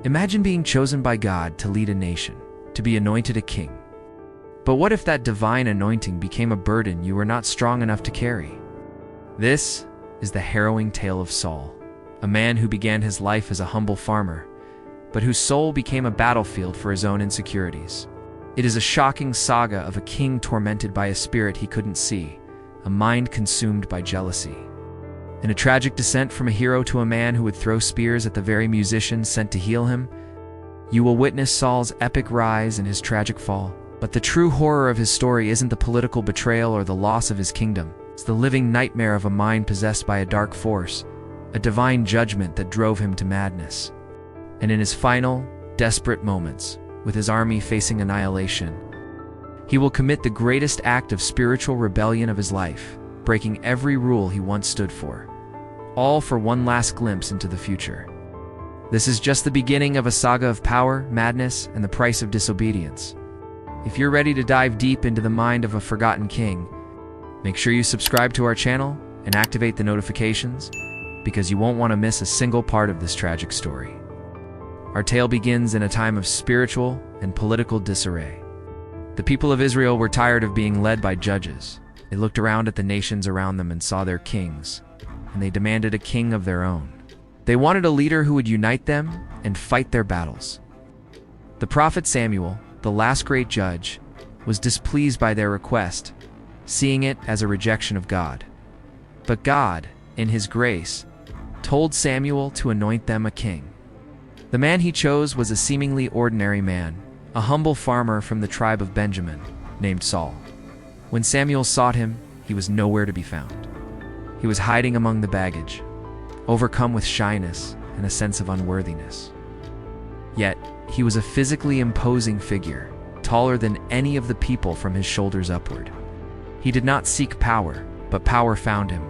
Imagine being chosen by God to lead a nation, to be anointed a king. But what if that divine anointing became a burden you were not strong enough to carry? This is the harrowing tale of Saul, a man who began his life as a humble farmer, but whose soul became a battlefield for his own insecurities. It is a shocking saga of a king tormented by a spirit he couldn't see, a mind consumed by jealousy. In a tragic descent from a hero to a man who would throw spears at the very musicians sent to heal him, you will witness Saul's epic rise and his tragic fall. But the true horror of his story isn't the political betrayal or the loss of his kingdom. It's the living nightmare of a mind possessed by a dark force, a divine judgment that drove him to madness. And in his final, desperate moments, with his army facing annihilation, he will commit the greatest act of spiritual rebellion of his life, breaking every rule he once stood for, all for one last glimpse into the future. This is just the beginning of a saga of power, madness, and the price of disobedience. If you're ready to dive deep into the mind of a forgotten king, make sure you subscribe to our channel and activate the notifications, because you won't want to miss a single part of this tragic story. Our tale begins in a time of spiritual and political disarray. The people of Israel were tired of being led by judges. They looked around at the nations around them and saw their kings, and they demanded a king of their own. They wanted a leader who would unite them and fight their battles. The prophet Samuel, the last great judge, was displeased by their request, seeing it as a rejection of God. But God, in his grace, told Samuel to anoint them a king. The man he chose was a seemingly ordinary man, a humble farmer from the tribe of Benjamin, named Saul. When Samuel sought him, he was nowhere to be found. He was hiding among the baggage, overcome with shyness and a sense of unworthiness. Yet, he was a physically imposing figure, taller than any of the people from his shoulders upward. He did not seek power, but power found him.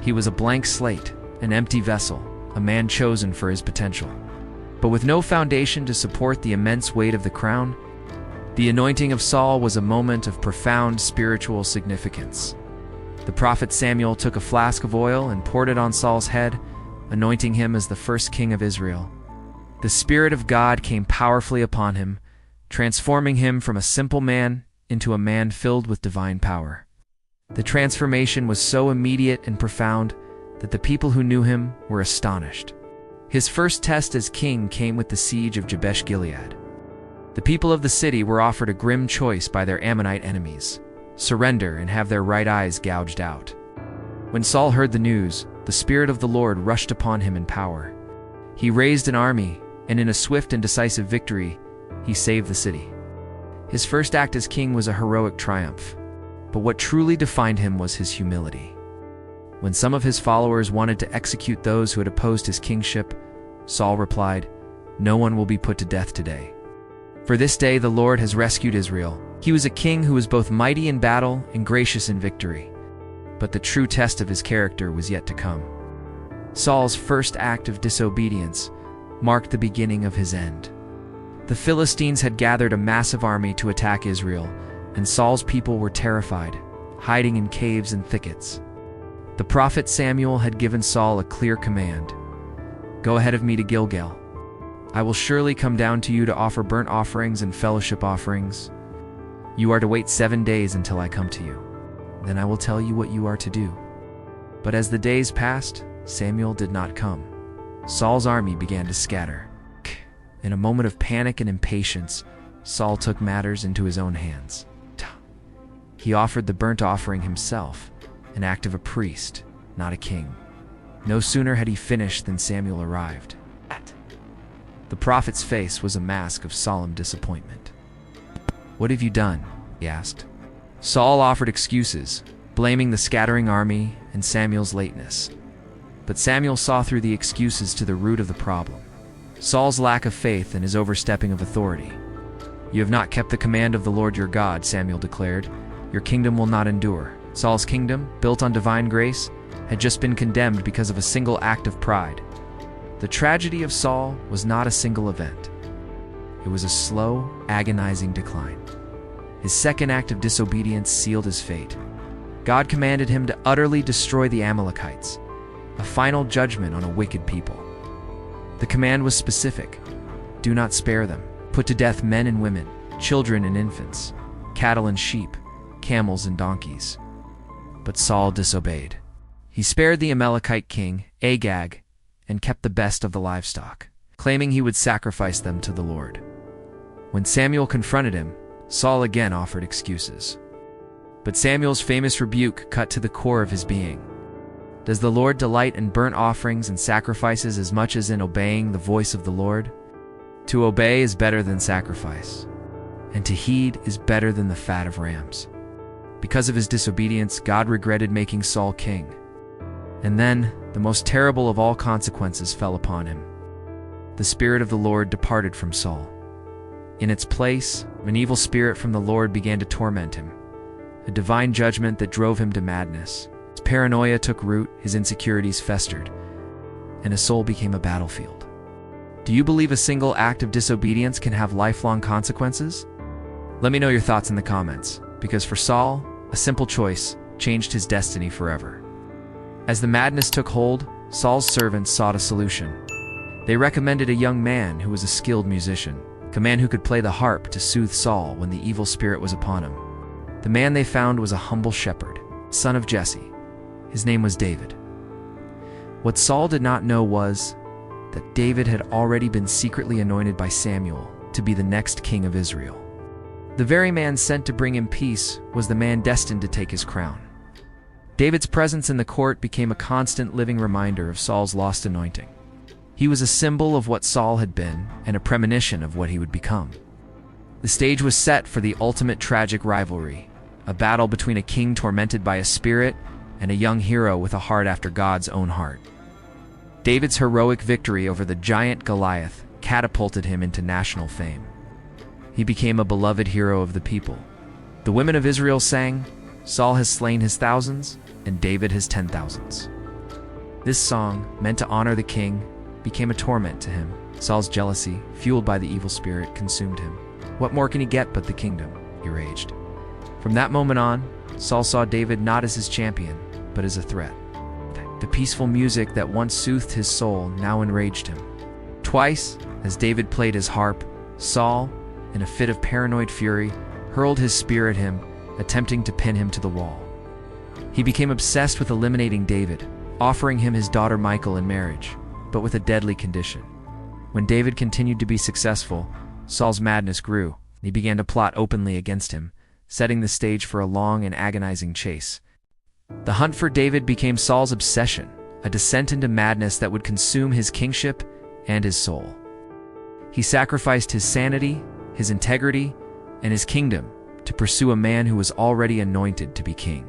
He was a blank slate, an empty vessel, a man chosen for his potential. But with no foundation to support the immense weight of the crown, the anointing of Saul was a moment of profound spiritual significance. The prophet Samuel took a flask of oil and poured it on Saul's head, anointing him as the first king of Israel. The Spirit of God came powerfully upon him, transforming him from a simple man into a man filled with divine power. The transformation was so immediate and profound that the people who knew him were astonished. His first test as king came with the siege of Jabesh-Gilead. The people of the city were offered a grim choice by their Ammonite enemies: surrender and have their right eyes gouged out. When Saul heard the news, the Spirit of the Lord rushed upon him in power. He raised an army, and in a swift and decisive victory, he saved the city. His first act as king was a heroic triumph, but what truly defined him was his humility. When some of his followers wanted to execute those who had opposed his kingship, Saul replied, "No one will be put to death today. For this day the Lord has rescued Israel." He was a king who was both mighty in battle and gracious in victory. But the true test of his character was yet to come. Saul's first act of disobedience marked the beginning of his end. The Philistines had gathered a massive army to attack Israel, and Saul's people were terrified, hiding in caves and thickets. The prophet Samuel had given Saul a clear command: "Go ahead of me to Gilgal. I will surely come down to you to offer burnt offerings and fellowship offerings. You are to wait 7 days until I come to you. Then I will tell you what you are to do." But as the days passed, Samuel did not come. Saul's army began to scatter. In a moment of panic and impatience, Saul took matters into his own hands. He offered the burnt offering himself, an act of a priest, not a king. No sooner had he finished than Samuel arrived. The prophet's face was a mask of solemn disappointment. "What have you done?" he asked. Saul offered excuses, blaming the scattering army and Samuel's lateness. But Samuel saw through the excuses to the root of the problem: Saul's lack of faith and his overstepping of authority. "You have not kept the command of the Lord your God," Samuel declared. "Your kingdom will not endure." Saul's kingdom, built on divine grace, had just been condemned because of a single act of pride. The tragedy of Saul was not a single event. It was a slow, agonizing decline. His second act of disobedience sealed his fate. God commanded him to utterly destroy the Amalekites, a final judgment on a wicked people. The command was specific: "Do not spare them. Put to death men and women, children and infants, cattle and sheep, camels and donkeys." But Saul disobeyed. He spared the Amalekite king, Agag, and kept the best of the livestock, claiming he would sacrifice them to the Lord. When Samuel confronted him, Saul again offered excuses. But Samuel's famous rebuke cut to the core of his being. Does the Lord delight in burnt offerings and sacrifices as much as in obeying the voice of the Lord? To obey is better than sacrifice, and to heed is better than the fat of rams. Because of his disobedience, God regretted making Saul king. And then, the most terrible of all consequences fell upon him. The Spirit of the Lord departed from Saul. In its place, an evil spirit from the Lord began to torment him, a divine judgment that drove him to madness. His paranoia took root, his insecurities festered, and his soul became a battlefield. Do you believe a single act of disobedience can have lifelong consequences? Let me know your thoughts in the comments, because for Saul, a simple choice changed his destiny forever. As the madness took hold, Saul's servants sought a solution. They recommended a young man who was a skilled musician, a man who could play the harp to soothe Saul when the evil spirit was upon him. The man they found was a humble shepherd, son of Jesse. His name was David. What Saul did not know was that David had already been secretly anointed by Samuel to be the next king of Israel. The very man sent to bring him peace was the man destined to take his crown. David's presence in the court became a constant living reminder of Saul's lost anointing. He was a symbol of what Saul had been and a premonition of what he would become. The stage was set for the ultimate tragic rivalry, a battle between a king tormented by a spirit and a young hero with a heart after God's own heart. David's heroic victory over the giant Goliath catapulted him into national fame. He became a beloved hero of the people. The women of Israel sang, "Saul has slain his thousands, and David his 10,000s." This song, meant to honor the king, became a torment to him. Saul's jealousy, fueled by the evil spirit, consumed him. What more can he get but the kingdom? He raged. From that moment on, Saul saw David not as his champion, but as a threat. The peaceful music that once soothed his soul now enraged him. Twice, as David played his harp, Saul, in a fit of paranoid fury, hurled his spear at him, attempting to pin him to the wall. He became obsessed with eliminating David, offering him his daughter Michal in marriage, but with a deadly condition. When David continued to be successful, Saul's madness grew, and he began to plot openly against him, setting the stage for a long and agonizing chase. The hunt for David became Saul's obsession, a descent into madness that would consume his kingship and his soul. He sacrificed his sanity, his integrity, and his kingdom to pursue a man who was already anointed to be king.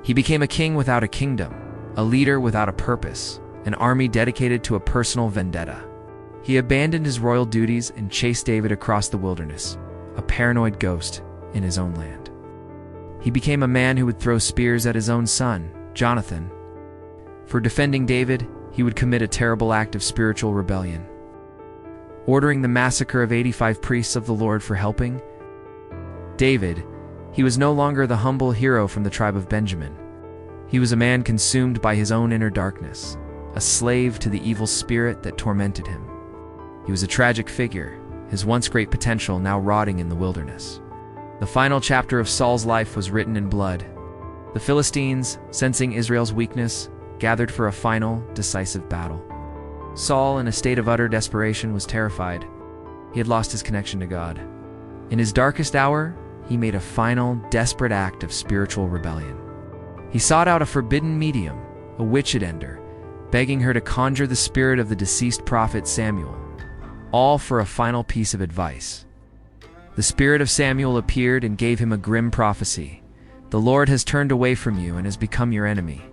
He became a king without a kingdom, a leader without a purpose, an army dedicated to a personal vendetta. He abandoned his royal duties and chased David across the wilderness, a paranoid ghost in his own land. He became a man who would throw spears at his own son, Jonathan. For defending David, he would commit a terrible act of spiritual rebellion, ordering the massacre of 85 priests of the Lord for helping David. He was no longer the humble hero from the tribe of Benjamin. He was a man consumed by his own inner darkness, a slave to the evil spirit that tormented him. He was a tragic figure, his once great potential now rotting in the wilderness. The final chapter of Saul's life was written in blood. The Philistines, sensing Israel's weakness, gathered for a final, decisive battle. Saul, in a state of utter desperation, was terrified. He had lost his connection to God. In his darkest hour, he made a final, desperate act of spiritual rebellion. He sought out a forbidden medium, a witch at Endor, begging her to conjure the spirit of the deceased prophet Samuel, all for a final piece of advice. The spirit of Samuel appeared and gave him a grim prophecy. "The Lord has turned away from you and has become your enemy.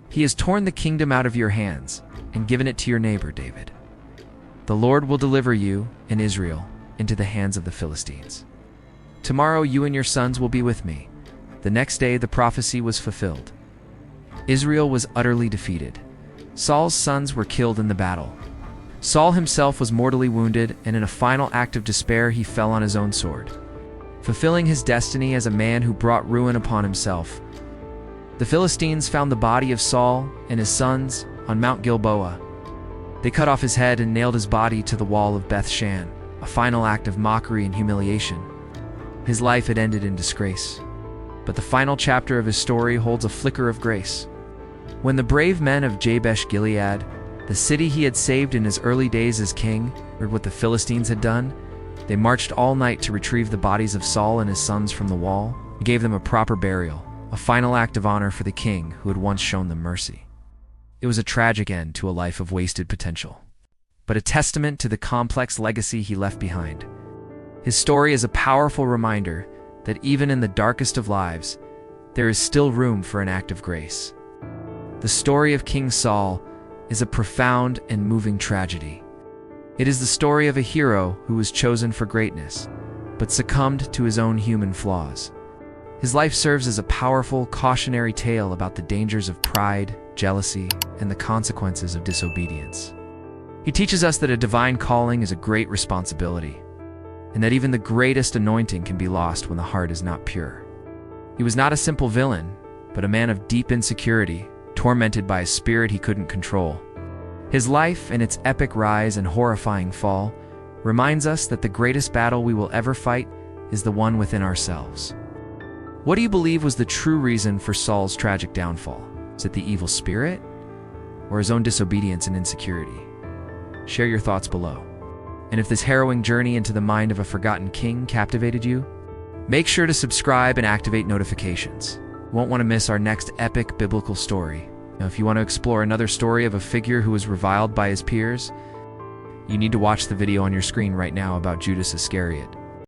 He has torn the kingdom out of your hands and given it to your neighbor David. The Lord will deliver you and Israel into the hands of the Philistines. Tomorrow you and your sons will be with me." The next day the prophecy was fulfilled. Israel was utterly defeated. Saul's sons were killed in the battle. Saul himself was mortally wounded, and in a final act of despair he fell on his own sword, fulfilling his destiny as a man who brought ruin upon himself. The Philistines found the body of Saul and his sons on Mount Gilboa. They cut off his head and nailed his body to the wall of Beth Shan, a final act of mockery and humiliation. His life had ended in disgrace, but the final chapter of his story holds a flicker of grace. When the brave men of Jabesh Gilead, the city he had saved in his early days as king, heard what the Philistines had done, they marched all night to retrieve the bodies of Saul and his sons from the wall and gave them a proper burial, a final act of honor for the king who had once shown them mercy. It was a tragic end to a life of wasted potential, but a testament to the complex legacy he left behind. His story is a powerful reminder that even in the darkest of lives, there is still room for an act of grace. The story of King Saul is a profound and moving tragedy. It is the story of a hero who was chosen for greatness, but succumbed to his own human flaws. His life serves as a powerful, cautionary tale about the dangers of pride, jealousy, and the consequences of disobedience. He teaches us that a divine calling is a great responsibility, and that even the greatest anointing can be lost when the heart is not pure. He was not a simple villain, but a man of deep insecurity, tormented by a spirit he couldn't control. His life and its epic rise and horrifying fall reminds us that the greatest battle we will ever fight is the one within ourselves. What do you believe was the true reason for Saul's tragic downfall? Is it the evil spirit, or his own disobedience and insecurity? Share your thoughts below. And if this harrowing journey into the mind of a forgotten king captivated you, make sure to subscribe and activate notifications. You won't want to miss our next epic biblical story. Now, if you want to explore another story of a figure who was reviled by his peers, you need to watch the video on your screen right now about Judas Iscariot.